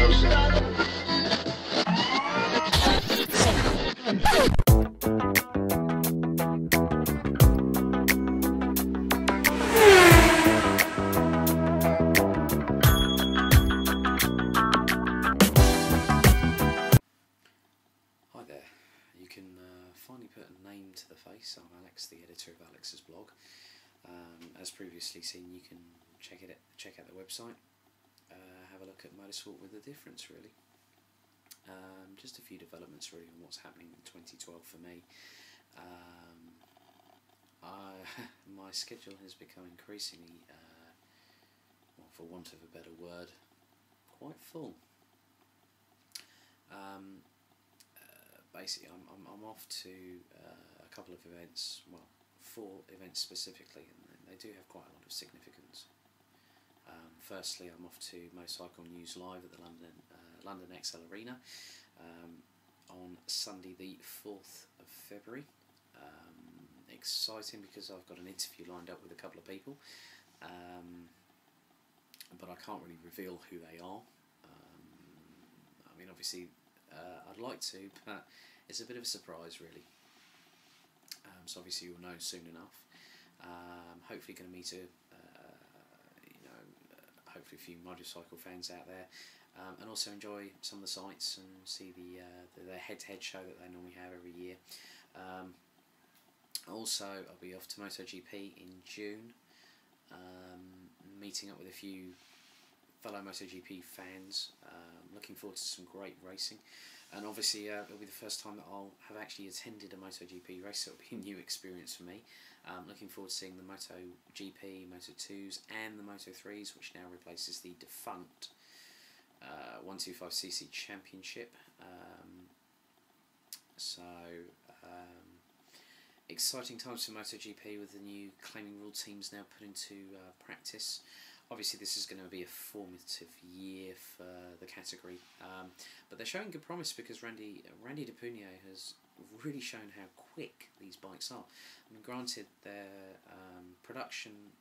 Hi there, you can finally put a name to the face. I'm Alex, the editor of Alex's blog. As previously seen, you can check out the website, have a look at Motorsport with a Difference really. Just a few developments really on what's happening in 2012 for me. My schedule has become increasingly, well, for want of a better word, quite full. Basically, I'm off to a couple of events, well, 4 events specifically, and they do have quite a lot of significance. Firstly, I'm off to Motorcycle News Live at the London XL Arena on Sunday the 4th of February. Exciting because I've got an interview lined up with a couple of people, but I can't really reveal who they are. I mean, obviously, I'd like to, but it's a bit of a surprise really. So obviously you'll know soon enough. Hopefully going to meet hopefully a few motorcycle fans out there, and also enjoy some of the sights and see the head-to-head show that they normally have every year. Also, I'll be off to MotoGP in June, meeting up with a few fellow MotoGP fans. Looking forward to some great racing, and obviously it'll be the first time that I'll have actually attended a MotoGP race, so it'll be a new experience for me. Looking forward to seeing the MotoGP, Moto2s and the Moto3s, which now replaces the defunct 125cc Championship. Exciting times for MotoGP with the new claiming rule teams now put into practice. Obviously this is going to be a formative year for the category, but they're showing good promise because Randy De Punier has really shown how quick these bikes are. I mean, granted, they're production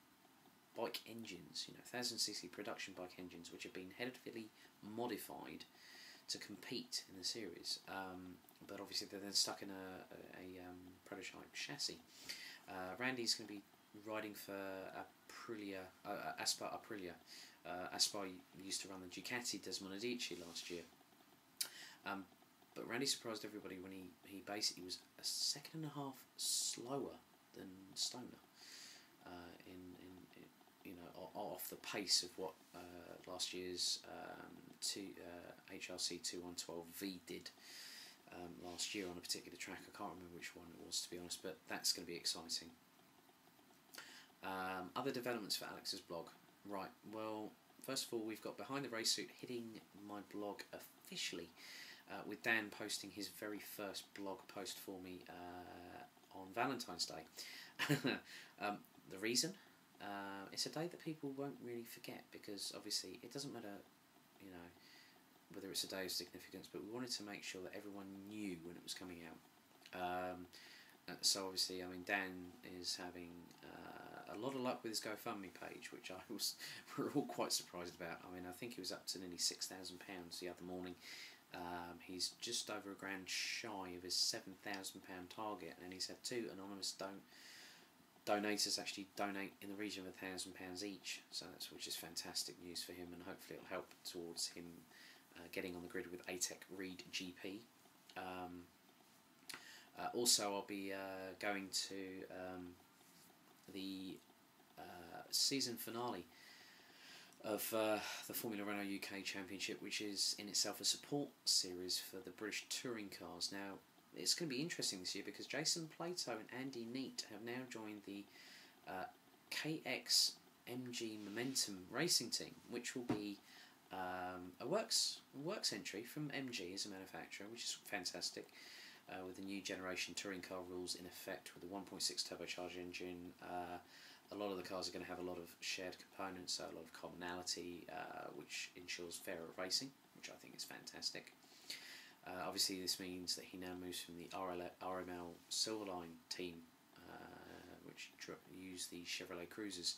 bike engines, 1000cc production bike engines, which have been heavily modified to compete in the series, but obviously they're then stuck in a prototype chassis. Randy's going to be riding for Aspar Aprilia. Aspar used to run the Ducati Desmonadici last year, but Randy surprised everybody when he basically was a second and a half slower than Stoner, off the pace of what last year's HRC 2112V did last year on a particular track. I can't remember which one it was, to be honest, but that's going to be exciting. Other developments for Alex's blog. Right, well, first of all, we've got Behind the Race Suit hitting my blog officially, with Dan posting his very first blog post for me on Valentine's Day. The reason? It's a day that people won't really forget, because obviously it doesn't matter, whether it's a day of significance, but we wanted to make sure that everyone knew when it was coming out. So obviously, I mean, Dan is having a lot of luck with his GoFundMe page, which we're all quite surprised about. I mean, I think he was up to nearly £6,000 the other morning. He's just over £1,000 shy of his £7,000 target, and he's had 2 anonymous donators actually donate in the region of £1,000 each. So which is fantastic news for him, and hopefully it'll help towards him getting on the grid with ATEC Reed GP. Also, I'll be going to the season finale of the Formula Renault UK Championship, which is in itself a support series for the British touring cars. Now, it's going to be interesting this year because Jason Plato and Andy Neat have now joined the KXMG Momentum racing team, which will be a works entry from MG as a manufacturer, which is fantastic. With the new generation touring car rules in effect with the 1.6 turbocharged engine, a lot of the cars are going to have a lot of shared components, so a lot of commonality, which ensures fairer racing, which I think is fantastic. Obviously this means that he now moves from the RML Silverline team, which use the Chevrolet Cruisers,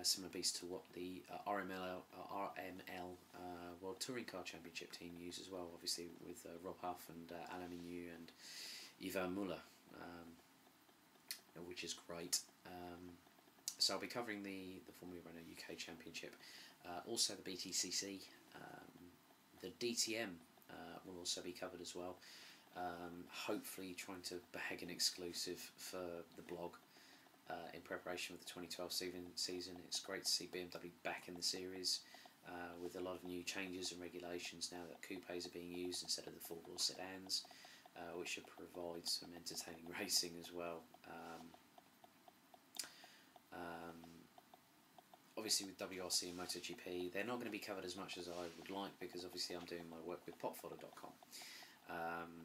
similar beast to what the RML World World Touring Car Championship team use as well, obviously with Rob Huff and Alain Menu and Yvan Muller, which is great. So I'll be covering the Formula Renault UK Championship, also the BTCC, the DTM will also be covered as well. Hopefully trying to bag an exclusive for the blog in preparation for the 2012 season. It's great to see BMW back in the series with a lot of new changes and regulations now that coupes are being used instead of the four-door sedans, which should provide some entertaining racing as well. Obviously with WRC and MotoGP, they're not going to be covered as much as I would like, because obviously I'm doing my work with popfodder.com.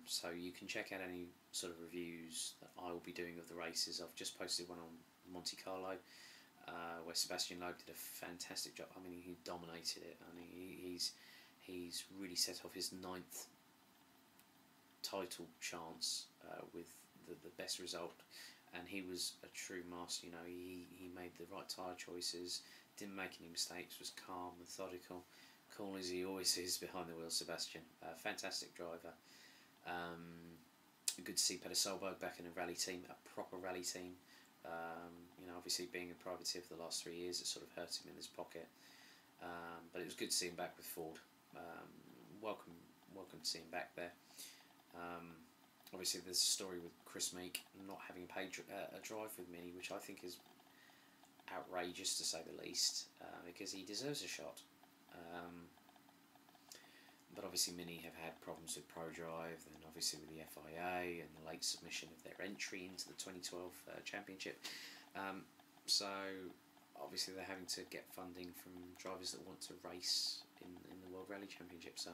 So you can check out any sort of reviews that I will be doing of the races. I've just posted one on Monte Carlo, where Sebastian Loeb did a fantastic job. I mean, he dominated it. I mean, he's really set off his 9th title chance with the best result, and he was a true master. You know, he made the right tyre choices, didn't make any mistakes, was calm, methodical, cool as he always is behind the wheel. Sebastian, fantastic driver. Good to see Peter Solberg back in a rally team, a proper rally team. You know, obviously being a privateer for the last 3 years, it sort of hurt him in his pocket. But it was good to see him back with Ford. Welcome to see him back there. Obviously there's a story with Chris Meek not having paid a drive with Mini, which I think is outrageous to say the least, because he deserves a shot. But obviously Mini have had problems with ProDrive, and obviously with the FIA and the late submission of their entry into the 2012 championship. So obviously they're having to get funding from drivers that want to race in the World Rally Championship. So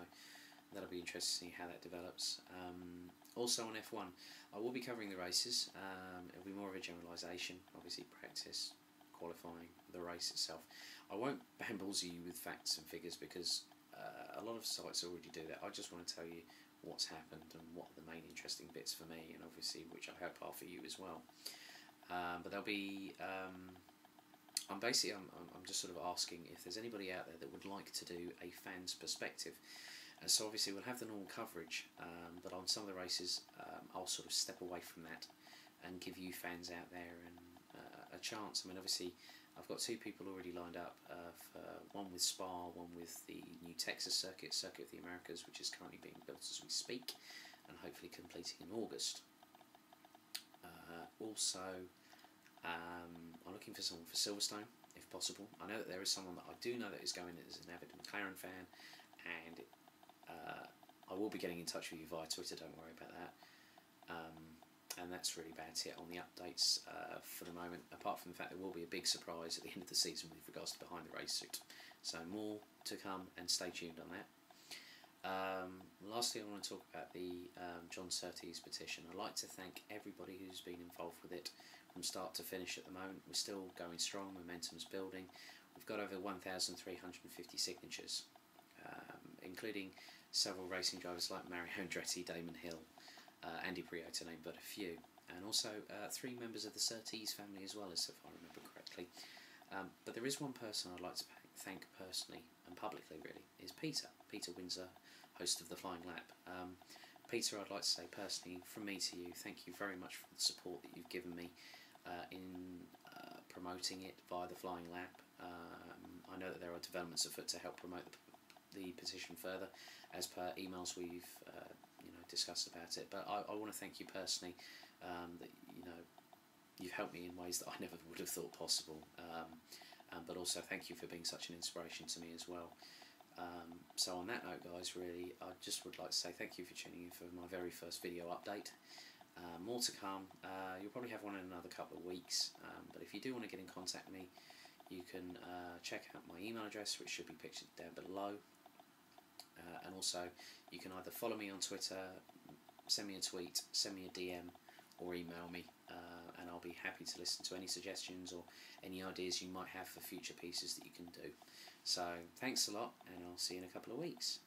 that'll be interesting to see how that develops. Also on F1, I will be covering the races. It'll be more of a generalisation, obviously practice, qualifying, the race itself. I won't bamboozle you with facts and figures, because a lot of sites already do that. I just want to tell you what's happened and what are the main interesting bits for me, and obviously which I hope are for you as well. But there'll be I'm just sort of asking if there's anybody out there that would like to do a fan's perspective. And so obviously we'll have the normal coverage, but on some of the races I'll sort of step away from that and give you fans out there and a chance. I mean, obviously I've got 2 people already lined up, for one with Spa, one with the new Texas Circuit of the Americas, which is currently being built as we speak and hopefully completing in August. Also, I'm looking for someone for Silverstone, if possible. I know that there is someone that I do know that is going as an avid McLaren fan, and I will be getting in touch with you via Twitter, don't worry about that. And that's really about it on the updates for the moment, apart from the fact there will be a big surprise at the end of the season with regards to behind the race suit. So more to come, and stay tuned on that. Lastly, I want to talk about the John Surtees petition. I'd like to thank everybody who's been involved with it from start to finish at the moment. We're still going strong, momentum's building. We've got over 1,350 signatures, including several racing drivers like Mario Andretti, Damon Hill, Andy Priaulx, to name but a few, and also 3 members of the Surtees family as well, as if I remember correctly. But there is one person I'd like to thank personally and publicly, really, is Peter Windsor, host of the Flying Lap. Peter, I'd like to say personally, from me to you, thank you very much for the support that you've given me in promoting it via the Flying Lap. I know that there are developments afoot to help promote the petition further, as per emails we've discussed about it. But I want to thank you personally, that you've helped me in ways that I never would have thought possible. But also thank you for being such an inspiration to me as well. So on that note, guys, really, I just would like to say thank you for tuning in for my very first video update. More to come. You'll probably have one in another couple of weeks, but if you do want to get in contact with me, you can check out my email address, which should be pictured down below, and also you can either follow me on Twitter, send me a tweet, send me a DM, or email me, and I'll be happy to listen to any suggestions or any ideas you might have for future pieces that you can do. So thanks a lot, and I'll see you in a couple of weeks.